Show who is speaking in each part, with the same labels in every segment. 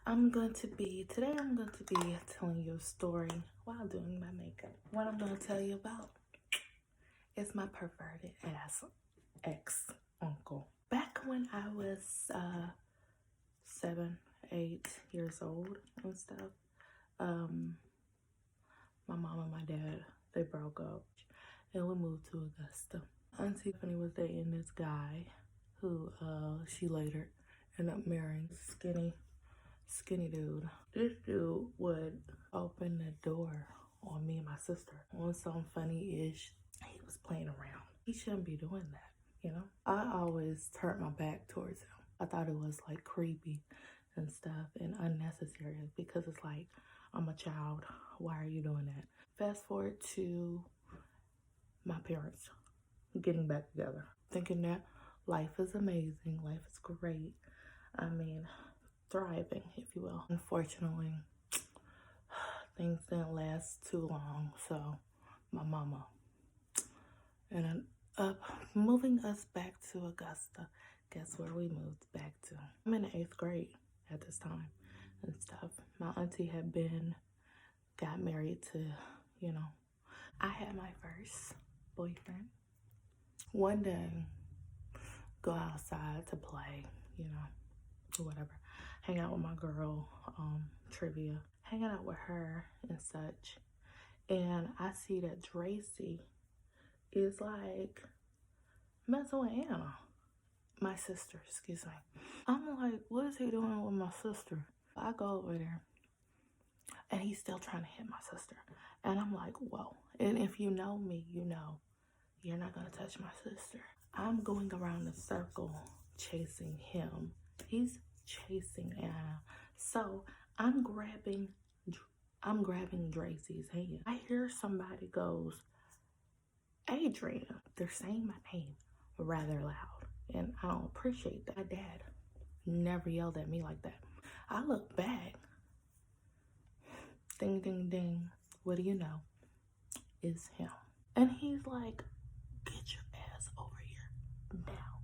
Speaker 1: Today I'm going to be telling you a story while doing my makeup. What I'm going to tell you about is my perverted ass ex-uncle. Back when I was 7, 8 years old and stuff, my mom and my dad, they broke up and we moved to Augusta. Auntie Tiffany was dating this guy who she later ended up marrying. Skinny dude. This dude would open the door on me and my sister on some funny-ish. He was playing around. He shouldn't be doing that, you know? I always turned my back towards him. I thought it was like creepy and stuff and unnecessary because it's like, I'm a child. Why are you doing that? Fast forward to my parents getting back together, thinking that life is amazing, life is great. I mean, thriving, if you will. Unfortunately, things didn't last too long, so my mama ended up moving us back to Augusta. Guess where we moved back to? I'm in the 8th grade at this time and stuff. My auntie got married to, you know, I had my first boyfriend. One day, go outside to play, you know, or whatever. Hang out with my girl, Trivia. Hanging out with her and such. And I see that Tracy is like messing with Anna. My sister, excuse me. I'm like, what is he doing with my sister? I go over there and he's still trying to hit my sister. And I'm like, whoa. And if you know me, you know you're not gonna touch my sister. I'm going around the circle chasing him. He's chasing Anna. So I'm grabbing Tracy's hand. I hear somebody goes, Adrienne. They're saying my name rather loud. And I don't appreciate that. My dad never yelled at me like that. I look back. Ding, ding, ding. What do you know? It's him. And he's like, get your ass over here now.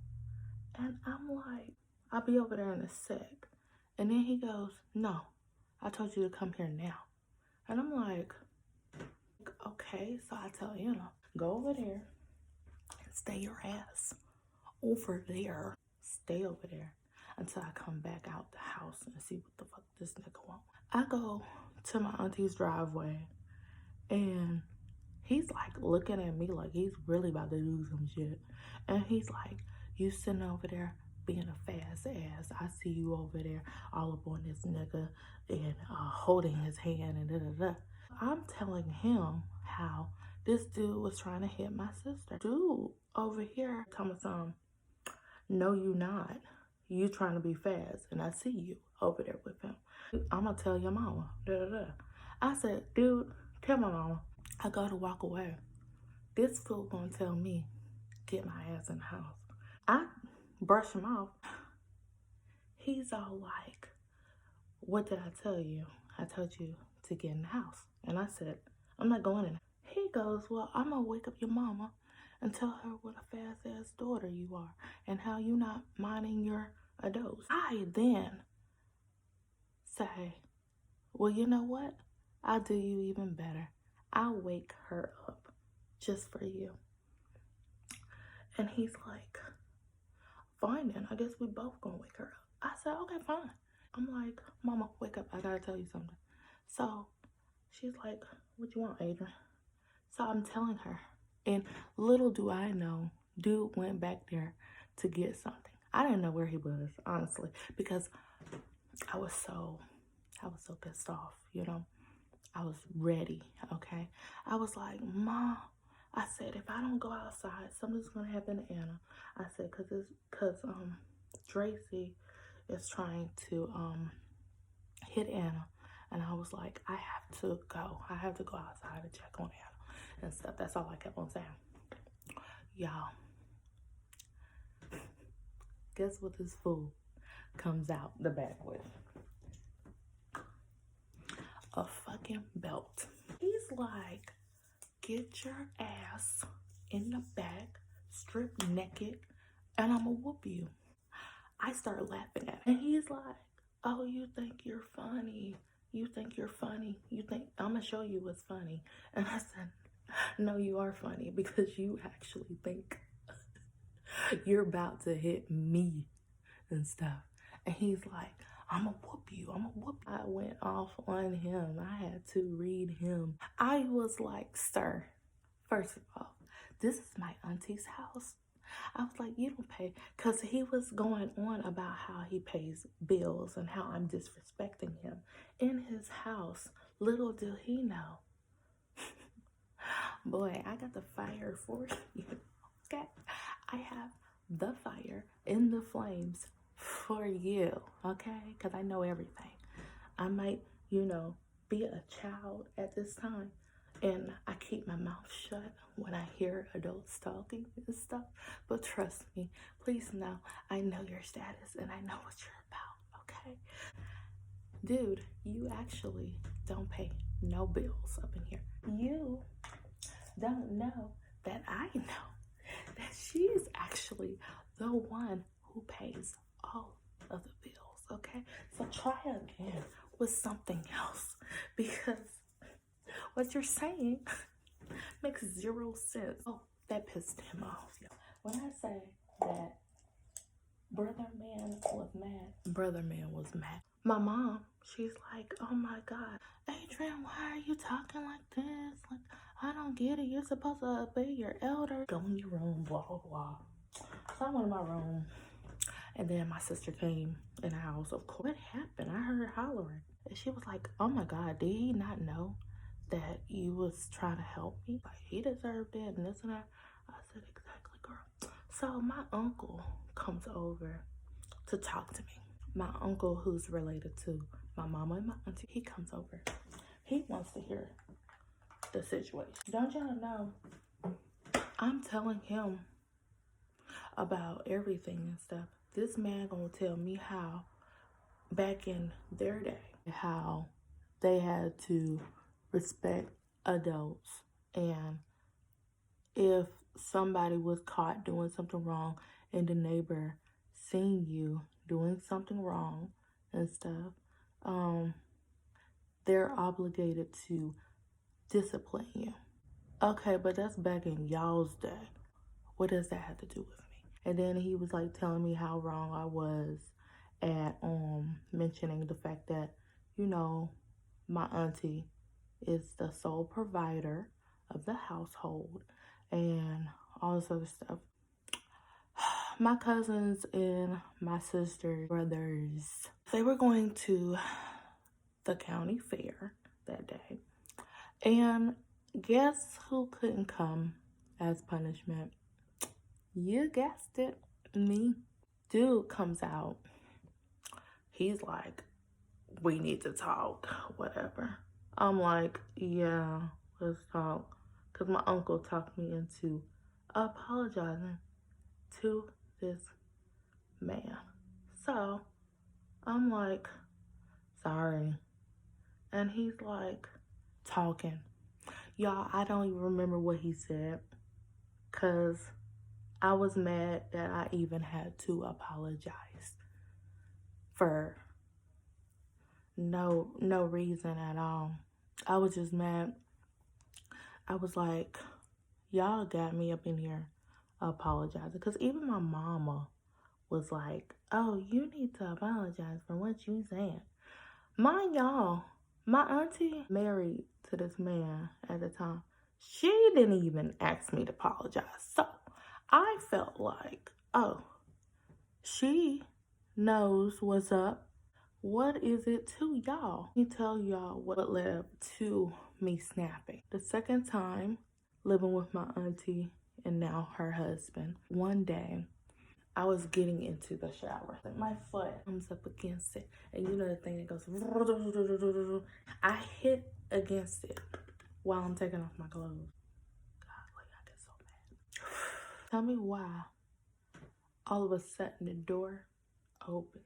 Speaker 1: And I'm like, I'll be over there in a sec. And then he goes, no, I told you to come here now. And I'm like, okay. So I tell Anna, go over there and stay your ass over there. Stay over there until I come back out the house and see what the fuck this nigga want. I go to my auntie's driveway and he's like looking at me like he's really about to do some shit. And he's like, you sitting over there being a fast ass. I see you over there all up on this nigga and holding his hand and da-da-da. I'm telling him how this dude was trying to hit my sister. Dude over here coming from, no you not. You trying to be fast and I see you over there with him. I'm gonna tell your mama. Da-da-da. I said, dude, tell my mama. I gotta walk away. This fool gonna tell me, get my ass in the house. I brush him off. He's all like, what did I tell you? I told you to get in the house. And I said, I'm not going in. He goes, well, I'm gonna wake up your mama and tell her what a fast ass daughter you are and how you not minding your adults. I then say, well, you know what? I'll do you even better. I'll wake her up just for you. And he's like, fine then, I guess we both gonna wake her up. I said, okay, fine. I'm like, mama, wake up, I gotta tell you something. So she's like, what you want, Adrienne? So I'm telling her, and little do I know, dude went back there to get something. I didn't know where he was, honestly, because I was so pissed off, you know. I was ready, okay? I was like, Mom, I said, if I don't go outside, something's gonna happen to Anna. I said, cause Tracy is trying to hit Anna. And I was like, I have to go. I have to go outside and check on Anna and stuff. That's all I kept on saying. Y'all, guess what this fool comes out the back with? A fucking belt. He's like, get your ass in the back, strip naked, and I'ma whoop you. I start laughing at him. And he's like, oh, you think you're funny. You think you're funny. You think I'm going to show you what's funny. And I said, no, you are funny because you actually think you're about to hit me and stuff. And he's like, I'm gonna whoop you. I'm gonna whoop you. I went off on him. I had to read him. I was like, sir, first of all, this is my auntie's house. I was like, you don't pay. Because he was going on about how he pays bills and how I'm disrespecting him in his house. Little did he know. Boy, I got the fire for you. Okay? I have the fire in the flames for you. Okay? Because I know everything. I might, be a child at this time. And I keep my mouth shut when I hear adults talking and stuff. But trust me, please know, I know your status and I know what you're about, okay? Dude, you actually don't pay no bills up in here. You don't know that I know that she's actually the one who pays all of the bills, okay? So try again with something else because what you're saying makes zero sense. Oh, that pissed him off. When I say that brother man was mad. My mom, she's like, oh my God, Adrienne, why are you talking like this? Like, I don't get it. You're supposed to obey your elder. Go in your room, blah, blah, blah. So I went in my room. And then my sister came in the house. Of course, what happened? I heard her hollering. And she was like, oh my God, did he not know that you was trying to help me? Like, he deserved it and this and that. I said, exactly, girl. So my uncle comes over to talk to me. My uncle, who's related to my mama and my auntie, he comes over. He wants to hear the situation. Don't y'all know, I'm telling him about everything and stuff. This man gonna tell me how back in their day, how they had to respect adults, and if somebody was caught doing something wrong and the neighbor seen you doing something wrong and stuff, they're obligated to discipline you. Okay, but that's back in y'all's day. What does that have to do with me? And then he was like telling me how wrong I was at mentioning the fact that, my auntie is the sole provider of the household and all this other stuff. My cousins and my sister, brothers, they were going to the county fair that day. And guess who couldn't come as punishment? You guessed it, me. Dude comes out. He's like, we need to talk, whatever. I'm like, yeah, let's talk. Because my uncle talked me into apologizing to this man. So I'm like, sorry. And he's like, talking. Y'all, I don't even remember what he said. Because I was mad that I even had to apologize for no reason at all. I was just mad. I was like, y'all got me up in here apologizing. Because even my mama was like, oh, you need to apologize for what you said. Mind y'all, my auntie married to this man at the time. She didn't even ask me to apologize. So I felt like, oh, she knows what's up. What is it to y'all? Let me tell y'all what led to me snapping. The second time living with my auntie and now her husband, one day I was getting into the shower. My foot comes up against it. And you know the thing that goes, I hit against it while I'm taking off my clothes. God, like I get so mad. Tell me why all of a sudden the door opens.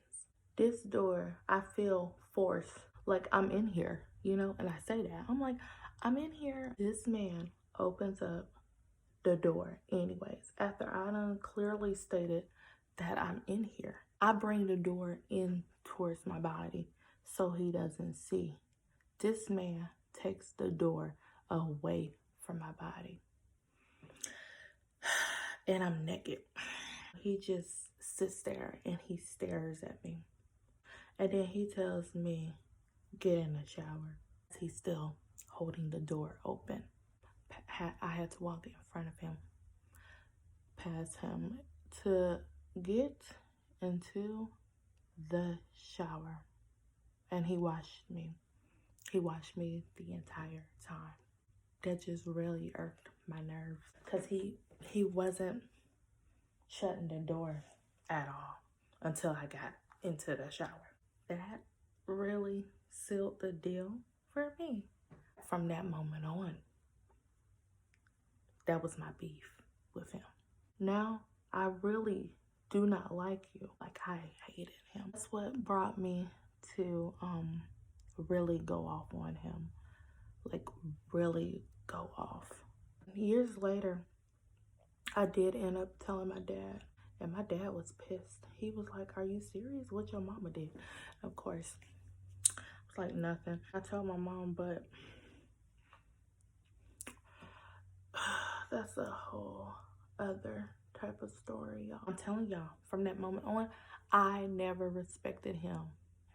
Speaker 1: This door, I feel forced, like I'm in here, and I say that. I'm like, I'm in here. This man opens up the door anyways. After I done clearly stated that I'm in here, I bring the door in towards towards my body so he doesn't see. This man takes the door away from my body. And I'm naked. He just sits there and he stares at me. And then he tells me, get in the shower. He's still holding the door open. I had to walk in front of him, past him, to get into the shower. And he watched me. He watched me the entire time. That just really irked my nerves. Because he wasn't shutting the door at all until I got into the shower. That really sealed the deal for me. From that moment on, that was my beef with him. Now, I really do not like you. Like, I hated him. That's what brought me to really go off on him. Like, really go off. Years later, I did end up telling my dad. And my dad was pissed. He was like, are you serious? What your mama did? Of course, it's like nothing. I told my mom, but that's a whole other type of story, y'all. I'm telling y'all, from that moment on, I never respected him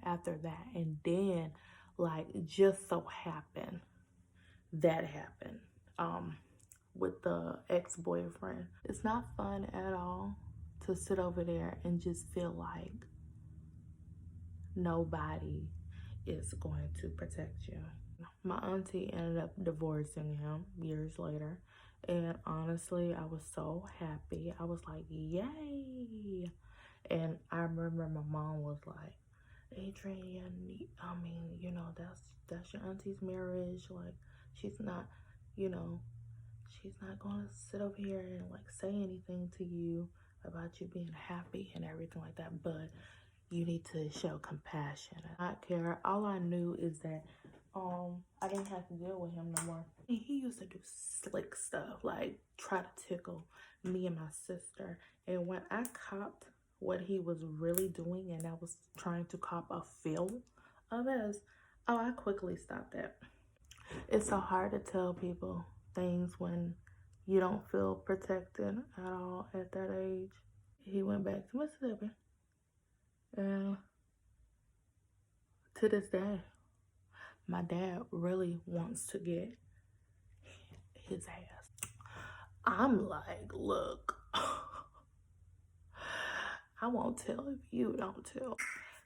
Speaker 1: after that. And then, like, just so happened that happened with the ex-boyfriend. It's not fun at all to sit over there and just feel like nobody is going to protect you. My auntie ended up divorcing him years later. And honestly, I was so happy. I was like, yay. And I remember my mom was like, Adrienne, I mean, you know, that's your auntie's marriage. Like, she's not, you know, she's not going to sit over here and like say anything to you about you being happy and everything like that. But you need to show compassion. I don't care. All I knew is that I didn't have to deal with him no more. He used to do slick stuff, like try to tickle me and my sister. And when I copped what he was really doing, and I was trying to cop a feel of us, I quickly stopped that. It's so hard to tell people things when you don't feel protected at all at that age. He went back to Mississippi. And to this day, my dad really wants to get his ass. I'm like, look, I won't tell if you don't tell.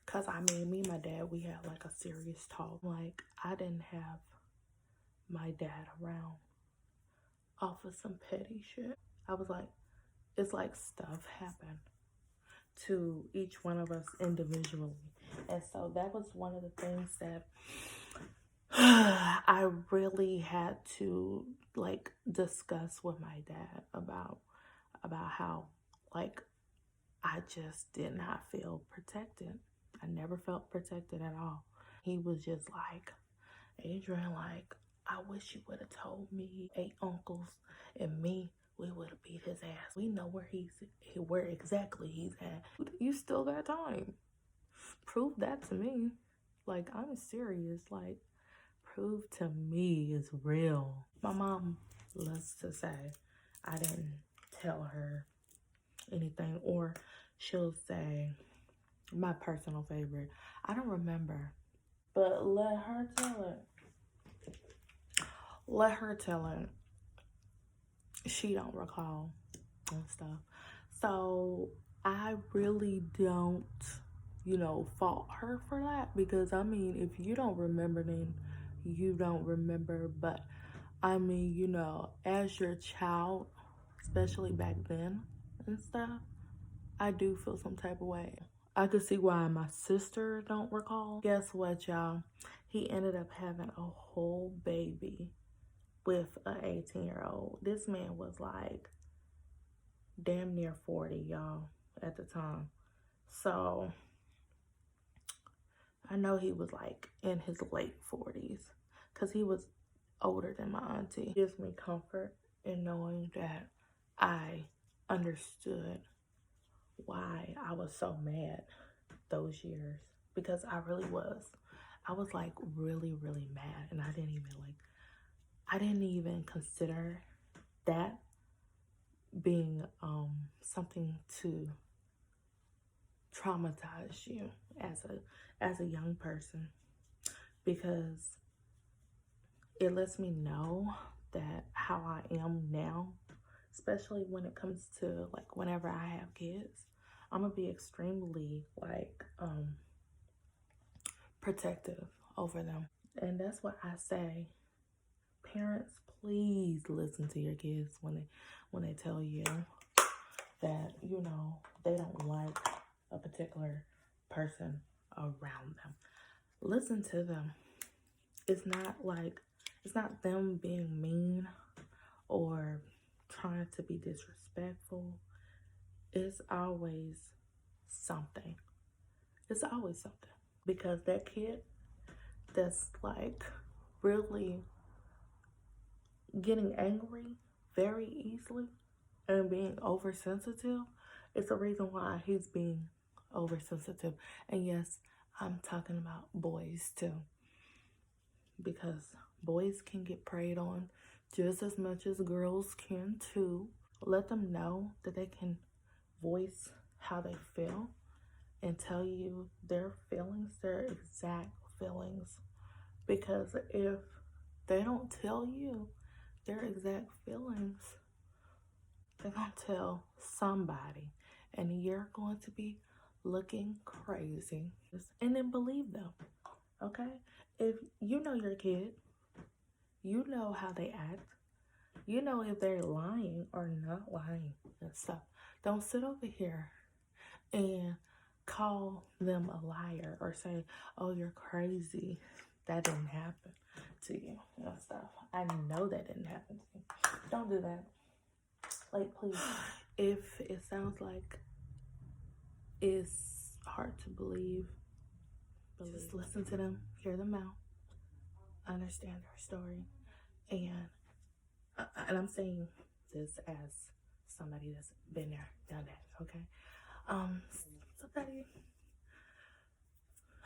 Speaker 1: Because, I mean, me and my dad, we had like a serious talk. Like, I didn't have my dad around off of some petty shit. I was like, it's like stuff happened to each one of us individually. And so that was one of the things that I really had to like discuss with my dad about how like I just did not feel protected. I never felt protected at all. He was just like, Adrienne, like, I wish you would have told me 8 uncles and me, we would have beat his ass. We know where exactly he's at. You still got time. Prove that to me. Like, I'm serious. Like, prove to me it's real. My mom loves to say I didn't tell her anything, or she'll say, my personal favorite, I don't remember, but let her tell it. Let her tell it. She don't recall and stuff. So I really don't, you know, fault her for that, because I mean, if you don't remember, then you don't remember. But I mean, you know, as your child, especially back then and stuff, I do feel some type of way. I could see why my sister don't recall. Guess what, y'all? He ended up having a whole baby with an 18-year-old. This man was like damn near 40, y'all, at the time. So I know he was like in his late 40s, because he was older than my auntie. It gives me comfort in knowing that I understood why I was so mad those years, because I really was. I was like really, really mad, and I didn't even consider that being something to traumatize you as a young person, because it lets me know that how I am now, especially when it comes to like whenever I have kids, I'm gonna be extremely like protective over them. And that's what I say, parents, please listen to your kids when they tell you that, you know, they don't like a particular person around them. Listen to them. It's not them being mean or trying to be disrespectful. It's always something. It's always something. Because that kid that's like really getting angry very easily and being oversensitive, it's a reason why he's being oversensitive. And yes, I'm talking about boys too, because boys can get preyed on just as much as girls can too. Let them know that they can voice how they feel and tell you their feelings, their exact feelings. Because if they don't tell you their exact feelings, they're gonna tell somebody, and you're going to be looking crazy. And then believe them, okay? If you know your kid, you know how they act, you know if they're lying or not lying and stuff. Don't sit over here and call them a liar or say, oh, you're crazy, that didn't happen to you and stuff. I know that didn't happen to you. Don't do that. Like, please, if it sounds like it's hard to believe, just listen to them, hear them out, understand their story. And I'm saying this as somebody that's been there, done that, okay?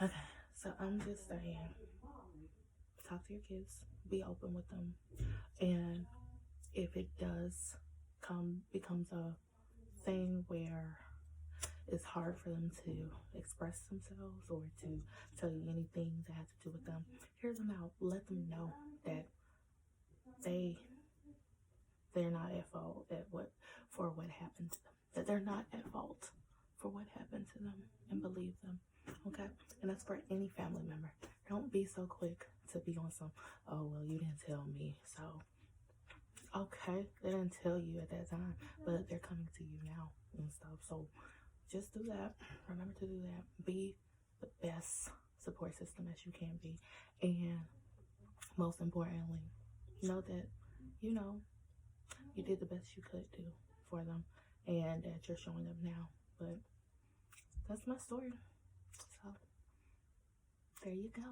Speaker 1: Okay, so I'm just saying, talk to your kids, be open with them. And if it does becomes a thing where it's hard for them to express themselves or to tell you anything that has to do with them, hear them out. Let them know that they're not at fault for what happened to them. That they're not at fault for what happened to them, and believe them. Okay? And that's for any family member. Don't be so quick to be on some, oh, well, you didn't tell me, so. Okay, they didn't tell you at that time, but they're coming to you now and stuff. So just do that. Remember to do that. Be the best support system as you can be. And most importantly, know that, you know, you did the best you could do for them and that you're showing them now. But that's my story. So there you go.